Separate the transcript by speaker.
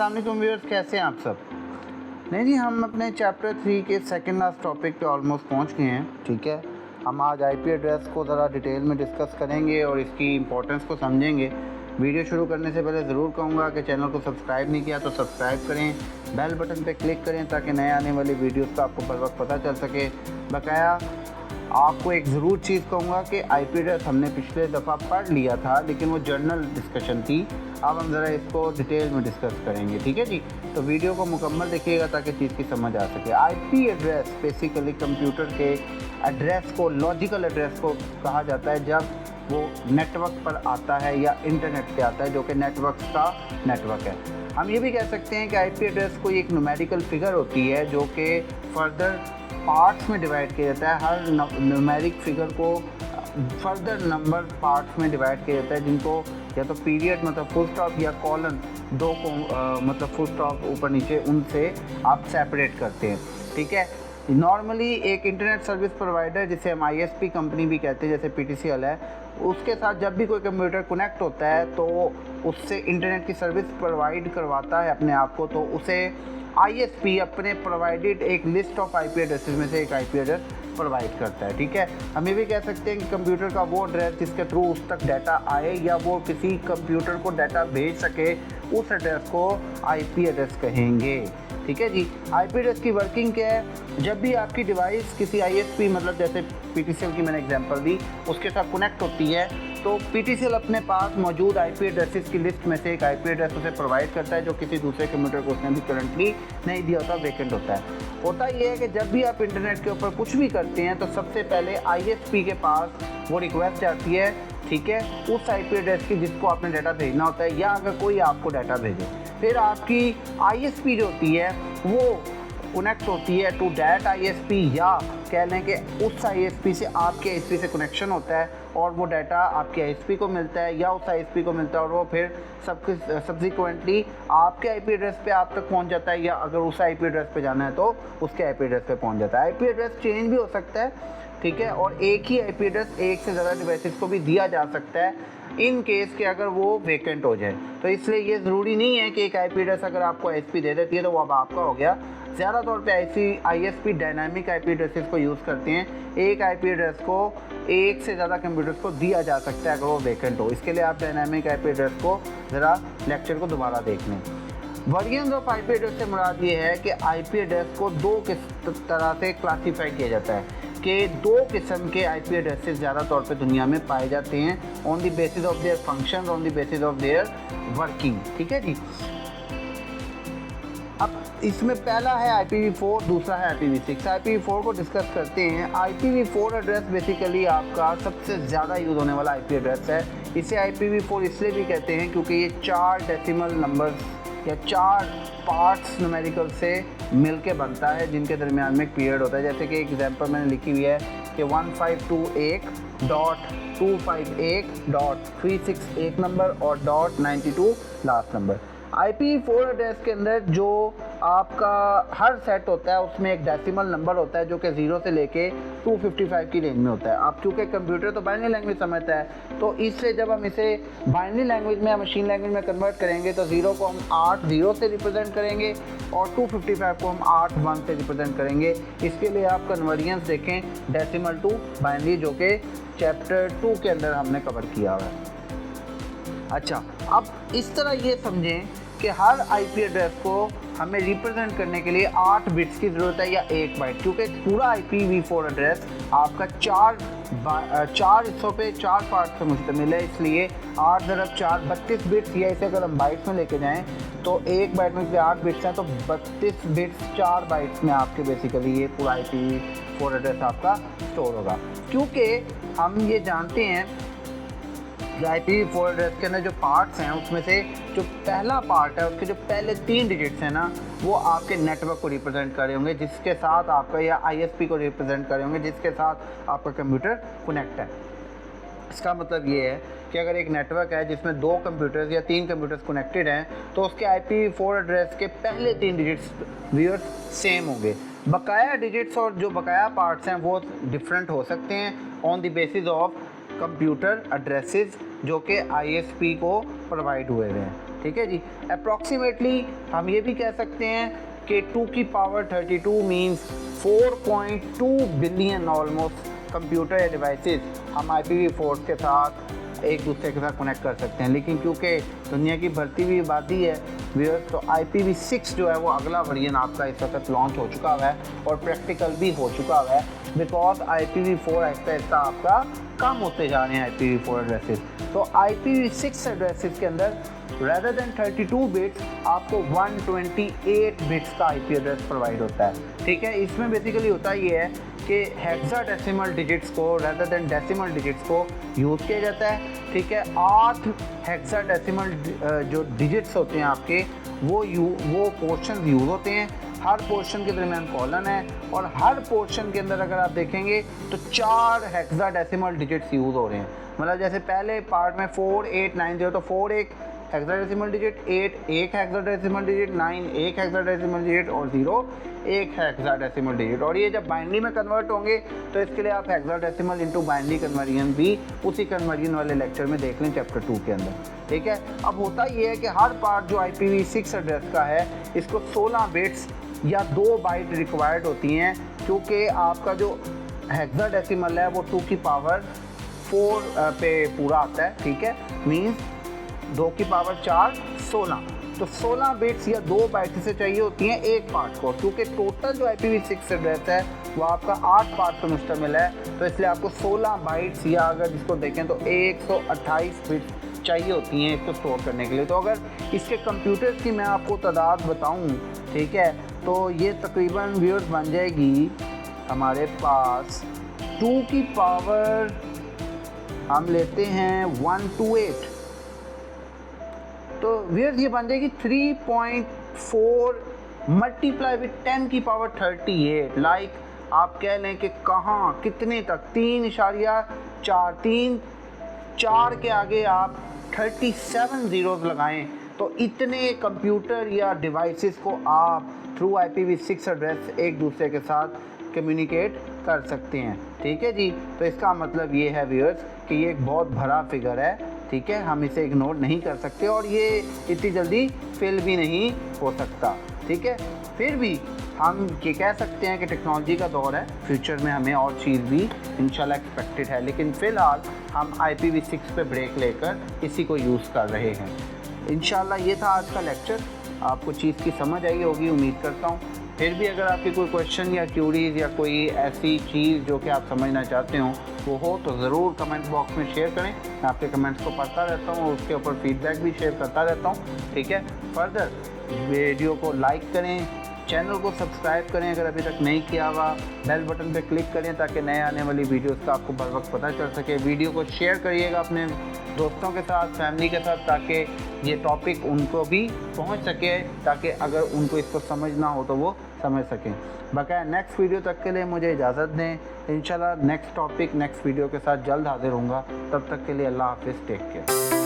Speaker 1: अस्सलाम वालेकुम व्यूअर्स, कैसे हैं आप सब। नहीं जी, हम अपने चैप्टर 3 के सेकंड लास्ट टॉपिक पे ऑलमोस्ट पहुंच गए हैं। ठीक है, हम आज आईपी एड्रेस को ज़रा डिटेल में डिस्कस करेंगे और इसकी इंपॉर्टेंस को समझेंगे। वीडियो शुरू करने से पहले ज़रूर कहूँगा कि चैनल को सब्सक्राइब नहीं किया तो सब्सक्राइब करें, बेल बटन पर क्लिक करें ताकि नए आने वाली वीडियोज़ का आपको बर वक्त पता चल सके। बकाया आपको एक ज़रूर चीज़ कहूँगा कि आईपी एड्रेस हमने पिछले दफ़ा पढ़ लिया था, लेकिन वो जर्नल डिस्कशन थी। अब हम ज़रा इसको डिटेल में डिस्कस करेंगे। ठीक है जी, तो वीडियो को मुकम्मल देखिएगा ताकि चीज़ की समझ आ सके। आईपी एड्रेस बेसिकली कंप्यूटर के एड्रेस को, लॉजिकल एड्रेस को कहा जाता है जब वो नेटवर्क पर आता है या इंटरनेट पे आता है, जो कि नेटवर्क का नेटवर्क है। हम ये भी कह सकते हैं कि आईपी एड्रेस कोई एक न्यूमेरिकल फिगर होती है जो कि फर्दर पार्ट्स में डिवाइड किया जाता है। हर न्यूमेरिक फिगर को फर्दर नंबर पार्ट्स में डिवाइड किया जाता है, जिनको या तो पीरियड मतलब फुल स्टॉप या कॉलन दो को मतलब फुल स्टॉप ऊपर नीचे उनसे आप सेपरेट करते हैं। ठीक है, नॉर्मली एक इंटरनेट सर्विस प्रोवाइडर जिसे हम आईएसपी कंपनी भी कहते हैं, जैसे पीटीसीएल है, उसके साथ जब भी कोई कंप्यूटर कनेक्ट होता है तो उससे इंटरनेट की सर्विस प्रोवाइड करवाता है अपने आप को, तो उसे आईएसपी अपने प्रोवाइडेड एक लिस्ट ऑफ आईपी एड्रेसेस में से एक आईपी एड्रेस प्रोवाइड करता है। ठीक है, हम ये भी कह सकते हैं कि कंप्यूटर का वो एड्रेस जिसके थ्रू उस तक डाटा आए या वो किसी कंप्यूटर को डाटा भेज सके, उस एड्रेस को आईपी एड्रेस कहेंगे। ठीक है जी, आईपी एड्रेस की वर्किंग क्या है। जब भी आपकी डिवाइस किसी आईएसपी मतलब जैसे पीटीसीएल की मैंने एग्जांपल दी, उसके साथ कनेक्ट होती है, तो पीटीसीएल अपने पास मौजूद आईपी एड्रेसेस की लिस्ट में से एक आईपी एड्रेस उसे प्रोवाइड करता है जो किसी दूसरे कंप्यूटर को उसने भी करंटली नहीं दिया होता, वेकेंट होता है। होता ये है कि जब भी आप इंटरनेट के ऊपर कुछ भी करते हैं तो सबसे पहले आईएसपी के पास वो रिक्वेस्ट आती है, ठीक है, उस आईपी एड्रेस की जिसको आपने डाटा भेजना होता है, या अगर कोई आपको डाटा भेजे, फिर आपकी आईएसपी जो होती है वो कनेक्ट होती है टू डैट आईएसपी, या कह लें कि उस आईएसपी से आपके आईएसपी से कनेक्शन होता है और वो डाटा आपके आईएसपी को मिलता है या उस आईएसपी को मिलता है, और वो फिर सब्सिक्वेंटली आपके आईपी एड्रेस पे आप तक पहुंच जाता है, या अगर उस आईपी एड्रेस पे जाना है तो उसके आईपी एड्रेस पे पहुंच जाता है। आईपी एड्रेस चेंज भी हो सकता है, ठीक है, और एक ही आईपी एड्रेस एक से ज़्यादा डिवाइसेस को भी दिया जा सकता है इन केस के अगर वो वेकेंट हो जाए। तो इसलिए ये ज़रूरी नहीं है कि एक आईपी एड्रेस अगर आपको आईएसपी दे देती है तो वो अब आपका हो गया। ज़्यादा तौर पे आईएसपी डायनामिक आईपी एड्रेसेस को यूज़ करते हैं। एक आईपी एड्रेस को एक से ज़्यादा कंप्यूटर्स को दिया जा सकता है अगर वो वेकेंट हो। इसके लिए आप डायनामिक आईपी एड्रेस को ज़रा लेक्चर को दोबारा देख लें। वर्जन ऑफ आईपी एड्रेस से मुराद ये है कि आईपी एड्रेस को दो तरह से क्लासीफाई किया जाता है कि दो किस्म के आईपी एड्रेसेस ज़्यादा तौर पे दुनिया में पाए जाते हैं, on the basis of their function, on the basis of their working. ठीक है जी, अब इसमें पहला है IPv4, दूसरा है IPv6। IPv4 को डिस्कस करते हैं। IPv4 एड्रेस बेसिकली आपका सबसे ज़्यादा यूज़ होने वाला आईपी एड्रेस है। इसे IPv4 इसलिए भी कहते हैं क्योंकि ये 4 डेसिमल नंबर्स या 4 पार्ट्स न्यूमेरिकल से मिलके बनता है, जिनके दरमियान में एक पीरियड होता है। जैसे कि एक एग्जांपल मैंने लिखी हुई है कि 1521.251.36 एक नंबर और .92 लास्ट नंबर। IPv4 एड्रेस के अंदर जो आपका हर सेट होता है उसमें एक डेसिमल नंबर होता है जो कि 0 से लेके 255 की रेंज में होता है। आप चूँकि कंप्यूटर तो बाइनरी लैंग्वेज समझता है, तो इससे जब हम इसे बाइनरी लैंग्वेज में या मशीन लैंग्वेज में कन्वर्ट करेंगे तो 0 को हम 8 0 से रिप्रेजेंट करेंगे और 255 को हम 8 1 से रिप्रेजेंट करेंगे। इसके लिए आप कन्वर्जेंस देखें डेसिमल टू बाइनरी, जो कि चैप्टर 2 के अंदर हमने कवर किया हुआ है। अच्छा, अब इस तरह ये समझें कि हर आईपी एड्रेस को हमें रिप्रेजेंट करने के लिए 8 बिट्स की ज़रूरत है या 1 बाइट, क्योंकि पूरा IPv4 एड्रेस आपका 4 हिस्सों पे 4 पार्ट से मुश्तमिल है। इसलिए 8 × 4 32 बिट्स, या इसे अगर हम बाइट्स में लेके जाएं तो 1 बाइट में 8 बिट्स हैं, तो 32 बिट्स 4 बाइट्स में आपके बेसिकली ये पूरा IPv4 एड्रेस आपका स्टोर होगा। क्योंकि हम ये जानते हैं IPv4 एड्रेस के अंदर जो पार्ट्स हैं उसमें से जो पहला पार्ट है उसके जो पहले 3 डिजिट्स हैं ना, वो आपके नेटवर्क को रिप्रेजेंट कर रहे होंगे, जिसके साथ आपका या ISP को रिप्रेजेंट कर रहे होंगे, जिसके साथ आपका कंप्यूटर कनेक्ट है। इसका मतलब ये है कि अगर एक नेटवर्क है जिसमें 2 कंप्यूटर्स या 3 कंप्यूटर्स कनेक्टेड हैं तो उसके IPv4 एड्रेस के पहले 3 डिजिट्स व्यूअर्स सेम होंगे। बकाया डिजिट्स और जो बकाया पार्ट्स हैं वो डिफरेंट हो सकते हैं on the basis of computer addresses जो कि ISP को प्रोवाइड हुए हैं। ठीक है जी। अप्रॉक्सीमेटली हम ये भी कह सकते हैं कि 2 की power 32 means 4.2 billion almost computer या डिवाइसेस हम IPv4 के साथ एक दूसरे के साथ कनेक्ट कर सकते हैं। लेकिन क्योंकि दुनिया की बढ़ती हुई आबादी है व्यूअर्स, तो IPv6 जो है वो अगला वर्जन आपका इस वक्त लॉन्च हो चुका हुआ है और प्रैक्टिकल भी हो चुका हुआ है, बिकॉज IPv4 आहिस्ता आहिस्ता आपका कम होते जा रहे हैं IPv4 एड्रेसेस। तो IPv6 एड्रेसेस के अंदर rather than 32 बिट्स आपको 128 बिट्स का IP एड्रेस प्रोवाइड होता है। ठीक है, इसमें बेसिकली होता ये है कि हेक्साडेसिमल डिजिट्स को rather than डेसिमल डिजिट्स को यूज़ किया जाता है। ठीक है, 8 हेक्साडेसिमल जो डिजिट्स होते हैं आपके वो पोर्शन यूज़ होते हैं। हर पोर्शन के दरमियान कॉलन है और हर पोर्शन के अंदर अगर आप देखेंगे तो 4 हेक्साडेसिमल डिजिट्स यूज़ हो रहे हैं। मतलब जैसे पहले पार्ट में 4 8 9 0 तो 4 एक हेक्साडेसिमल डिजिट, 8 एक हेक्साडेसिमल डिजिट, 9 एक हेक्साडेसिमल डिजिट और 0 एक हेक्साडेसिमल डिजिट। और ये जब बाइनरी में कन्वर्ट होंगे तो इसके लिए आप हेक्साडेसिमल इनटू बाइनरी कन्वर्जन भी उसी कन्वर्जन वाले लेक्चर में देख लें चैप्टर 2 के अंदर। ठीक है, अब होता ये है कि हर पार्ट जो IPv6 एड्रेस का है इसको 16 बिट्स या 2 बाइट रिक्वायर्ड होती हैं, क्योंकि आपका जो हेक्साडेसिमल है वो 2 की पावर 4 पे पूरा आता है। ठीक है, मीन्स 2 की पावर 4 16, तो 16 बिट्स या 2 बाइट से चाहिए होती हैं एक पार्ट को, क्योंकि टोटल जो IPv6 एड्रेस है वो आपका 8 पार्ट पर मुश्तमिल है, तो इसलिए आपको 16 बाइट्स या अगर इसको देखें तो 128 बिट्स चाहिए होती हैं इसको स्टोर करने के लिए। तो अगर इसके कंप्यूटर्स की मैं आपको तादाद बताऊं, ठीक है, तो ये तकरीबन व्यूअर्स बन जाएगी हमारे पास 2 की पावर हम लेते हैं 128, तो व्यूअर्स ये बन जाएगी 3.4 मल्टीप्लाई विद 10 की पावर 38। लाइक आप कह लें कि कहाँ कितने तक 3.4 4 के आगे आप 37 ज़ीरोज़ लगाएं तो इतने कंप्यूटर या डिवाइसेस को आप थ्रू IPv6 एड्रेस एक दूसरे के साथ कम्युनिकेट कर सकते हैं। ठीक है जी, तो इसका मतलब ये है व्यूअर्स कि ये एक बहुत बड़ा फिगर है। ठीक है, हम इसे इग्नोर नहीं कर सकते और ये इतनी जल्दी फिल भी नहीं हो सकता। ठीक है, फिर भी हम ये कह सकते हैं कि टेक्नोलॉजी का दौर है, फ्यूचर में हमें और चीज़ भी इंशाल्लाह एक्सपेक्टेड है, लेकिन फ़िलहाल हम IPv6 पे ब्रेक लेकर इसी को यूज़ कर रहे हैं। इंशाल्लाह ये था आज का लेक्चर, आपको चीज़ की समझ आई होगी उम्मीद करता हूँ। फिर भी अगर आपकी कोई क्वेश्चन या क्यूरीज़ या कोई ऐसी चीज़ जो कि आप समझना चाहते हो वो हो तो ज़रूर कमेंट बॉक्स में शेयर करें। मैं आपके कमेंट्स को पढ़ता रहता हूँ और उसके ऊपर फीडबैक भी शेयर करता रहता हूँ। ठीक है, फर्दर वीडियो को लाइक करें, चैनल को सब्सक्राइब करें अगर अभी तक नहीं किया हुआ, बेल बटन पे क्लिक करें ताकि नए आने वाली वीडियोस का आपको बर वक्त पता चल सके। वीडियो को शेयर करिएगा अपने दोस्तों के साथ, फैमिली के साथ, ताकि ये टॉपिक उनको भी पहुंच सके, ताकि अगर उनको इसको समझना हो तो वो समझ सकें। बकाया नेक्स्ट वीडियो तक के लिए मुझे इजाज़त दें। इंशाल्लाह नेक्स्ट टॉपिक नेक्स्ट वीडियो के साथ जल्द हाजिर होऊंगा। तब तक के लिए अल्लाह हाफिज़, टेक केयर।